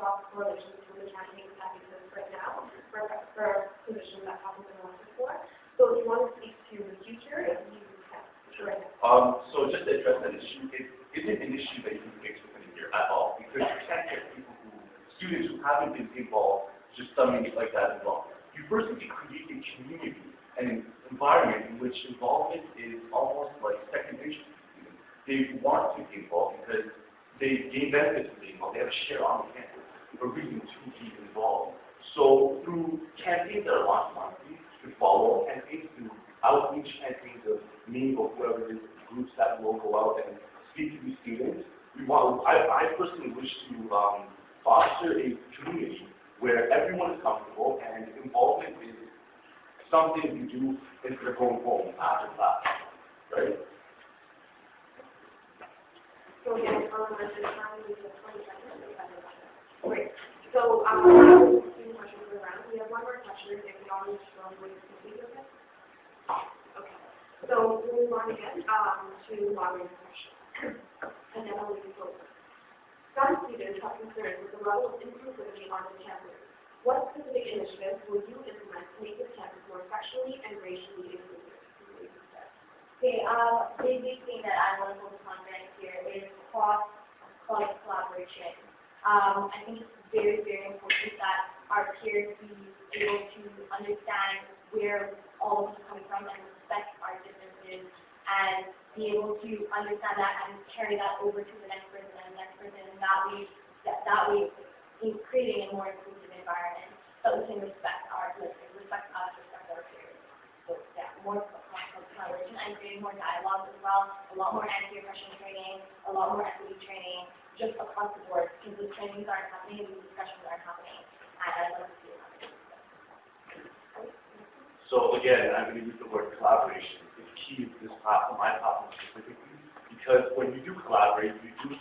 cross correlation between the campaigns that exist right now for positions that haven't been elected for. So if you want to speak to the future, you can. Sure. So just to address that issue, it isn't an issue that you can fix within a year at all, because you can't get students who haven't been involved just studying like that involved. You first need to create a community and an environment in which involvement is almost like second nature. They want to be involved because they gain benefits from being involved. They have a share on the campus, a reason to be involved. So through campaigns that are launched monthly, to follow campaigns, through outreach campaigns of me or whoever it is, groups that will go out and speak to these students, I personally wish to foster a community where everyone is comfortable and involvement is something you do instead of going home after class, right? So again, great. So questions around. We have one more question. If you all need to go with the okay. So we'll move on again to moderator question. And then I'll leave it open. Some students have concerns with the level of inclusivity on the campus. What specific initiatives will you implement to make this campus more sexually and racially inclusive? Okay, the big thing that I want to focus on right here is cross-college collaboration. I think it's very, very important that our peers be able to understand where all of us are coming from and respect our differences and be able to understand that and carry that over to the next person and the next person, and that way in creating a more inclusive environment that we can respect us, respect our peers. So yeah, more collaboration and creating more dialogue as well, a lot more anti-oppression training, a lot more equity training, just across the board, because the trainings aren't happening, these discussions aren't happening, and I'd love to see it happening. So again, I'm going to use the word collaboration. It's key to this platform, my platform specifically, because when you do collaborate, you do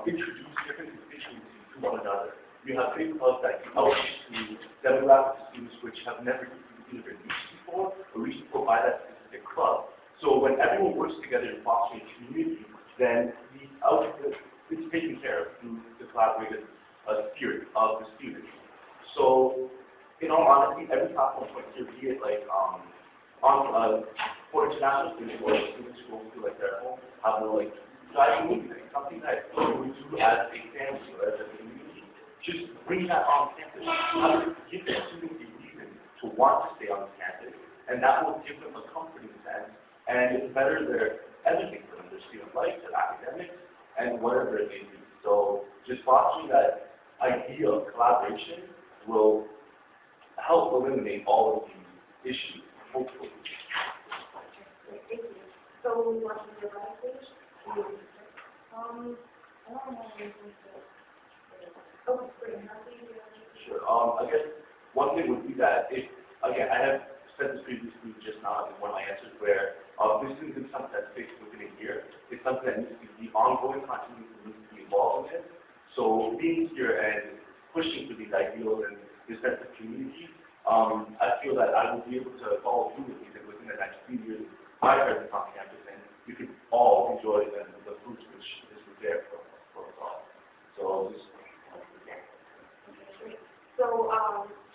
introduce different constituencies to one another. You have big clubs that can outreach to demographic students which have never either reached before or reached before by that specific club. So when everyone works together to foster a community, then it's taken care of through the collaborative spirit of the students. So in all honesty, every platform point here, be it like for international students or students who go to like their home, have no like driving movie night, something that we do as a family or as a community. Just bring that on campus. Give the students a reason to want to stay on campus, and that will give them a comforting sense and better their everything for them, their student life, their academics, and whatever it may be. So just fostering that idea of collaboration will help eliminate all of these issues, hopefully. Thank you. So we want to do the last page? I don't know. Oh, great. How do you do that? Sure. I guess one thing would be that if, again, I have said this previously just now in one of my answers where this isn't something that's fixed within a year. It's something that needs to be ongoing, continuously needs to be involved in. So being here and pushing for these ideals and this sense of community, I feel that I will be able to follow through with these within the next few years. My presence on campus, and we can all enjoy the fruits which is there for us all. So just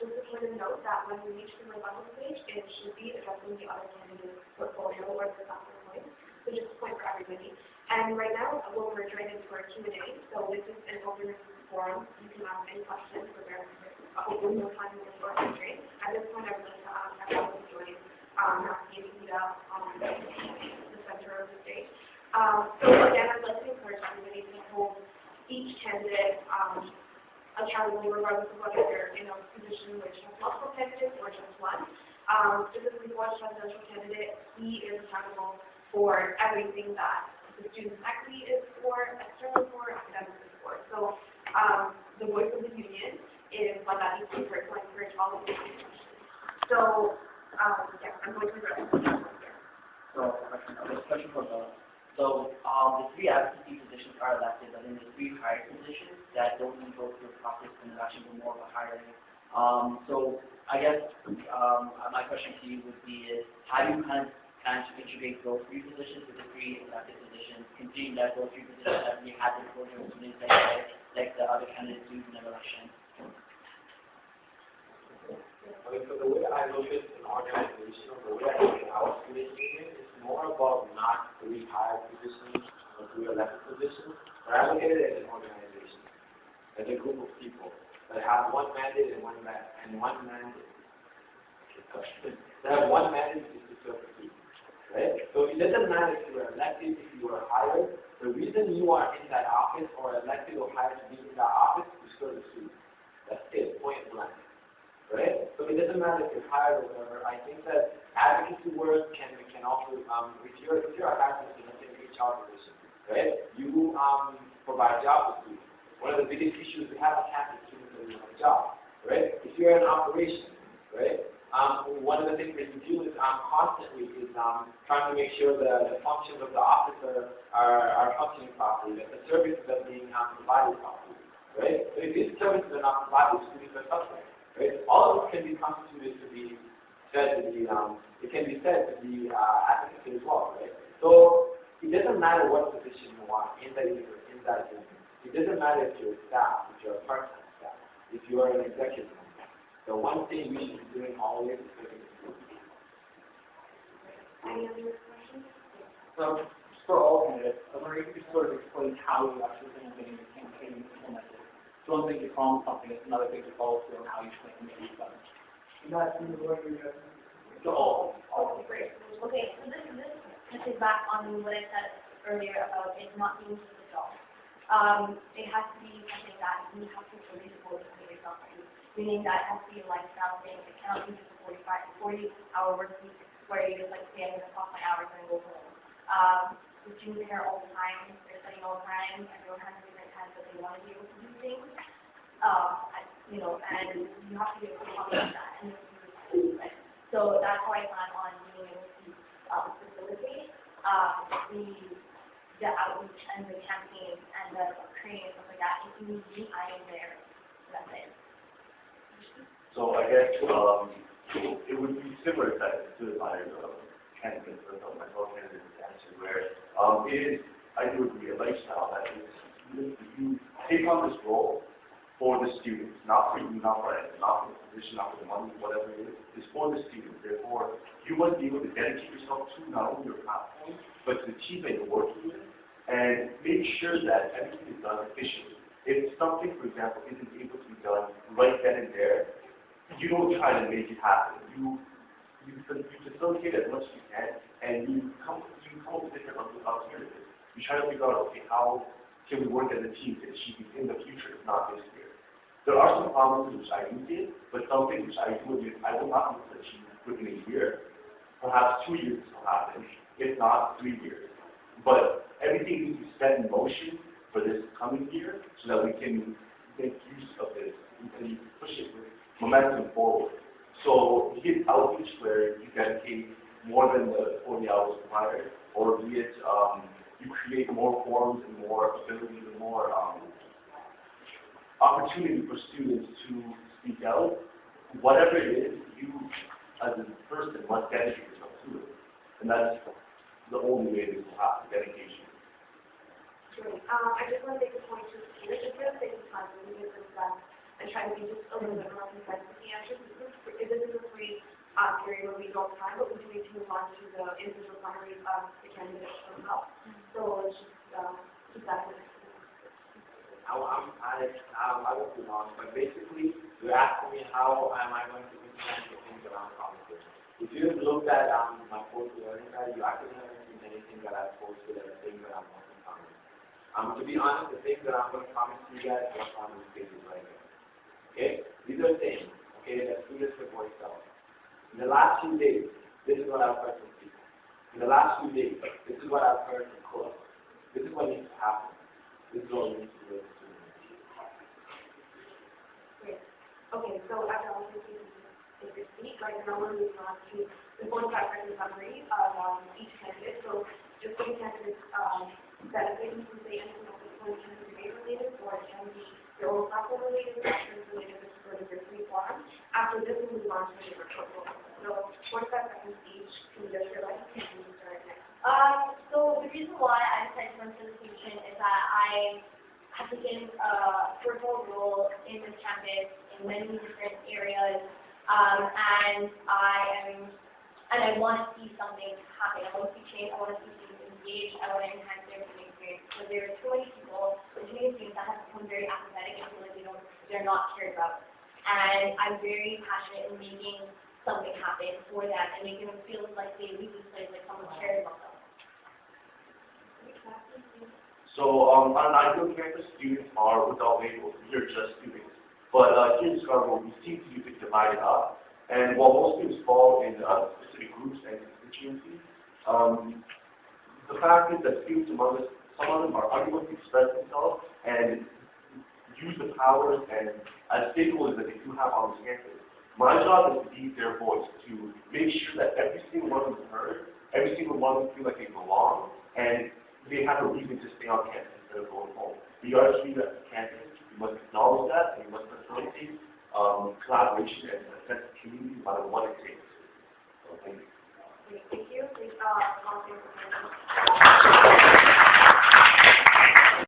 just a kind of note that when we reach the rebuttal stage, it should be addressing the other candidate's portfolio or the doctor point. So just a point for everybody. And right now, we'll merge right into our Q&A. So this is an open forum. You can ask any questions for their hopefully no time in the short constraint. At this point, I would like to ask everyone to join Massih Bidhendi the center of the stage. So again, I'd like to encourage everybody to hold each candidate accountable, regardless of whether they're in a position which has multiple candidates or just one. Specifically for a presidential candidate, he is accountable for everything that the student equity is for, externally for, academics is for. So the voice of the union is one that needs to be heard, so I encourage all of you to questions. So yeah, I'm going to address this here. So question for the three advocacy positions are elected, but then the three hired positions that don't need to go through a process and actually be more of a hiring. So I guess my question to you would be is how do you plan to integrate those three positions with the three elected positions, considering that those three positions that we had the program students that like the other candidates do in an election. Okay, so the way I look at an organization, the way I look at our student union, is more about not rehired positions or re-elected positions, but I look at it as an organization, as a group of people that have one mandate and one mandate. That have one mandate is to serve the people, right? So it doesn't matter if you are elected, if you are hired. The reason you are in that office or elected or hired to be in that office is to serve the students. That's it, point blank. Right? So it doesn't matter if you're hired or whatever. I think that advocacy work can also, if you're a hired person, let's say an HR position, right? You provide jobs to students. One of the biggest issues we have on campus is students that don't have a job, right? If you're in operations, right? One of the things that you do is constantly is trying to make sure that the functions of the office are functioning properly, that the services are being provided properly, right? So if these services are not provided, students are suffering. Right? All of this can be constituted to be said to be, it can be said to be advocacy as well, right? So it doesn't matter what position you want in that union. It doesn't matter if you're a staff, if you're a part-time staff, if you are an executive. The one thing we should be doing always is serving the people. Any other questions? So, for all candidates, I wonder if you could sort of explain how you actually think the campaign is implemented. It's one thing to promise something, it's another thing to follow through on how you plan to make it done. And that's what you're going to all. Oh, great. Okay, so this touches back on what I said earlier about it not being just a job. It has to be something that you have to really devote to yourself to, meaning that it has to be a lifestyle thing. It cannot be just a 40-hour work week where you just like say, I'm going to clock my hours and go home. The students are here all the time, they're studying all the time, everyone has different times that they want to be able to do things. And you have to be able to accomplish that and do it. So that's how I plan on being able to facilitate the outreach and the campaign and the training and stuff like that. If you need me, I am there. That's it. So I guess it would be similar to my candidate, my fellow candidate's answer, where it is, I do agree, a lifestyle that is, you take on this role for the students, not for you, not for it, not for the position, not for the money, whatever it is. It's for the students. Therefore, you must be able to dedicate yourself to not only your platform, but to the team that you're working with, and make sure that everything is done efficiently. If something, for example, isn't able to be done right then and there, you don't try to make it happen. You facilitate as much as you can, and you come up with different alternatives. You try to figure out, okay, how can we work as a team to achieve in the future, not this year. There are some promises which I do give, but some things which I will not be able to achieve within a year. Perhaps 2 years will happen, if not 3 years. But everything needs to be set in motion for this coming year so that we can make use of this. We can push it with momentum forward. So be it outreach where you dedicate more than the 40 hours required, or be it you create more forums and more abilities and more opportunity for students to speak out. Whatever it is, you as a person must dedicate yourself to it. And that's the only way this will happen, dedication. Great. I just want to make a point to leadership real quick because we did this and try to be just a little bit more concise with the answers. This is a free period where we don't have time, but we do need to move on to the individual summary of the candidates from up. So let's just keep that in mind. I won't be long, but basically, you're asking me how am I going to implement the things that I'm promising. If you looked at my post learning guide, you actually haven't seen anything that I've posted as things that I'm going to promise. To be honest, the things that I'm going to promise you guys are on these pages right here. Okay? These are things, okay, that students can voice out. In the last few days, this is what I've heard from people. In the last few days, this is what I've heard from clubs. This is what needs to happen. This is what we need to do. Great. Okay, so as I was saying, if you speak, right now we're moving on to the 45-second summary of each candidate. So just so the candidates benefit, you can say anything else that's going to be debate related, or it can be your own platform related, actions related to the diversity forum. After this, we'll move on to the report. So 45 seconds each. Can you just realize you can start next? So the reason why I decided to run for this position is that I have taken a virtual role in this campus in many different areas, and I want to see something happen. I want to see change. I want to see students engaged. I want to enhance their student experience. Because there are too many people, too many students that have become very apathetic and feel like they're not cared about. And I'm very passionate in making something happen for them and making them feel like they leave this place like someone cares about them. So on an ideal campus, students are without labels. They're just students. But here in Scarborough, we seem to be divided up. And while most students fall in specific groups and constituencies, the fact is that students among us, some of them are unable to express themselves and use the powers and stakeholders that they do have on this campus. My job is to be their voice, to make sure that every single one of them is heard, every single one of them feel like they belong, and they have a reason to stay on campus instead of going home. We are students at the campus. We must acknowledge that, and we must facilitate collaboration and a sense of community no matter what it takes. So, thank you. Thank you.